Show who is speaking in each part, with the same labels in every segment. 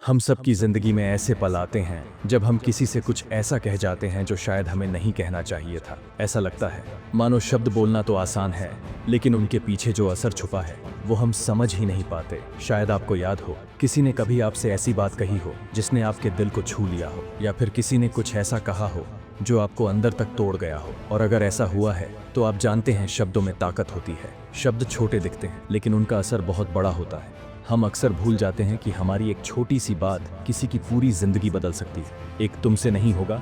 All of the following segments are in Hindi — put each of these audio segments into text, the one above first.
Speaker 1: हम सब की जिंदगी में ऐसे पल आते हैं जब हम किसी से कुछ ऐसा कह जाते हैं जो शायद हमें नहीं कहना चाहिए था। ऐसा लगता है मानो शब्द बोलना तो आसान है, लेकिन उनके पीछे जो असर छुपा है वो हम समझ ही नहीं पाते। शायद आपको याद हो, किसी ने कभी आपसे ऐसी बात कही हो जिसने आपके दिल को छू लिया हो, या फिर किसी ने कुछ ऐसा कहा हो जो आपको अंदर तक तोड़ गया हो। और अगर ऐसा हुआ है तो आप जानते हैं शब्दों में ताकत होती है। शब्द छोटे दिखते हैं लेकिन उनका असर बहुत बड़ा होता है। हम अक्सर भूल जाते हैं कि हमारी एक छोटी सी बात किसी की पूरी जिंदगी बदल सकती है। एक तुमसे नहीं होगा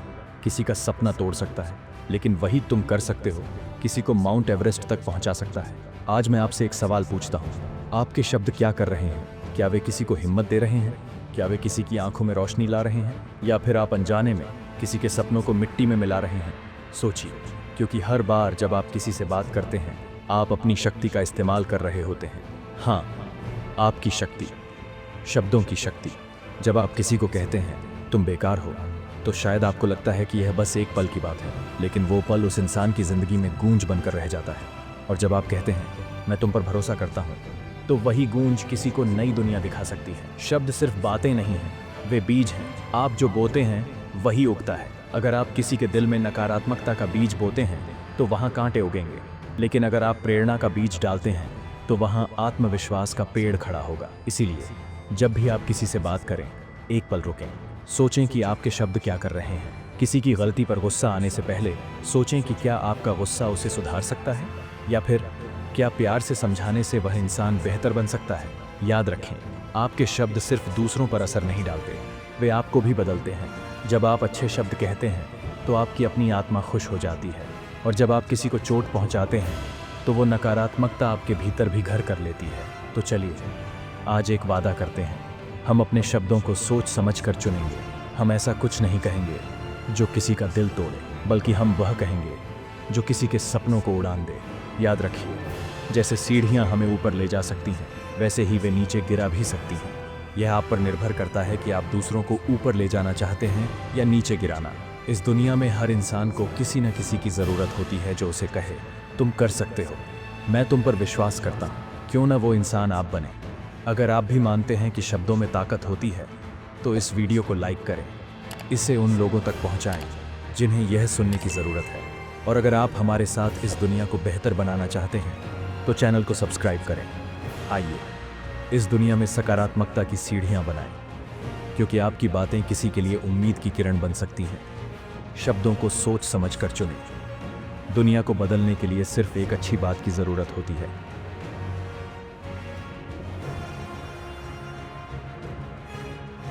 Speaker 1: किसी का सपना तोड़ सकता है, लेकिन वही तुम कर सकते हो किसी को माउंट एवरेस्ट तक पहुंचा सकता है। आज मैं आपसे एक सवाल पूछता हूं, आपके शब्द क्या कर रहे हैं? क्या वे किसी को हिम्मत दे रहे हैं? क्या वे किसी की आंखों में रोशनी ला रहे हैं? या फिर आप अनजाने में किसी के सपनों को मिट्टी में मिला रहे हैं? सोचिए, क्योंकि हर बार जब आप किसी से बात करते हैं आप अपनी शक्ति का इस्तेमाल कर रहे होते हैं। हाँ, आपकी शक्ति, शब्दों की शक्ति। जब आप किसी को कहते हैं तुम बेकार हो, तो शायद आपको लगता है कि यह बस एक पल की बात है, लेकिन वो पल उस इंसान की जिंदगी में गूंज बनकर रह जाता है। और जब आप कहते हैं मैं तुम पर भरोसा करता हूँ, तो वही गूंज किसी को नई दुनिया दिखा सकती है। शब्द सिर्फ बातें नहीं हैं, वे बीज हैं। आप जो बोते हैं वही उगता है। अगर आप किसी के दिल में नकारात्मकता का बीज बोते हैं तो वहाँ कांटे उगेंगे, लेकिन अगर आप प्रेरणा का बीज डालते हैं तो वहाँ आत्मविश्वास का पेड़ खड़ा होगा। इसीलिए जब भी आप किसी से बात करें, एक पल रुकें, सोचें कि आपके शब्द क्या कर रहे हैं। किसी की गलती पर गुस्सा आने से पहले सोचें कि क्या आपका गुस्सा उसे सुधार सकता है, या फिर क्या प्यार से समझाने से वह इंसान बेहतर बन सकता है। याद रखें, आपके शब्द सिर्फ दूसरों पर असर नहीं डालते, वे आपको भी बदलते हैं। जब आप अच्छे शब्द कहते हैं तो आपकी अपनी आत्मा खुश हो जाती है, और जब आप किसी को चोट पहुंचाते हैं तो वो नकारात्मकता आपके भीतर भी घर कर लेती है। तो चलिए आज एक वादा करते हैं, हम अपने शब्दों को सोच समझ कर चुनेंगे। हम ऐसा कुछ नहीं कहेंगे जो किसी का दिल तोड़े, बल्कि हम वह कहेंगे जो किसी के सपनों को उड़ान दे। याद रखिए, जैसे सीढ़ियां हमें ऊपर ले जा सकती हैं, वैसे ही वे नीचे गिरा भी सकती हैं। यह आप पर निर्भर करता है कि आप दूसरों को ऊपर ले जाना चाहते हैं या नीचे गिराना। इस दुनिया में हर इंसान को किसी न किसी की ज़रूरत होती है जो उसे कहे तुम कर सकते हो, मैं तुम पर विश्वास करता हूँ। क्यों ना वो इंसान आप बने। अगर आप भी मानते हैं कि शब्दों में ताकत होती है तो इस वीडियो को लाइक करें, इसे उन लोगों तक पहुँचाएं जिन्हें यह सुनने की ज़रूरत है। और अगर आप हमारे साथ इस दुनिया को बेहतर बनाना चाहते हैं तो चैनल को सब्सक्राइब करें। आइए इस दुनिया में सकारात्मकता की सीढ़ियाँ बनाएं, क्योंकि आपकी बातें किसी के लिए उम्मीद की किरण बन सकती हैं। शब्दों को सोच समझ कर चुनें। दुनिया को बदलने के लिए सिर्फ एक अच्छी बात की ज़रूरत होती है।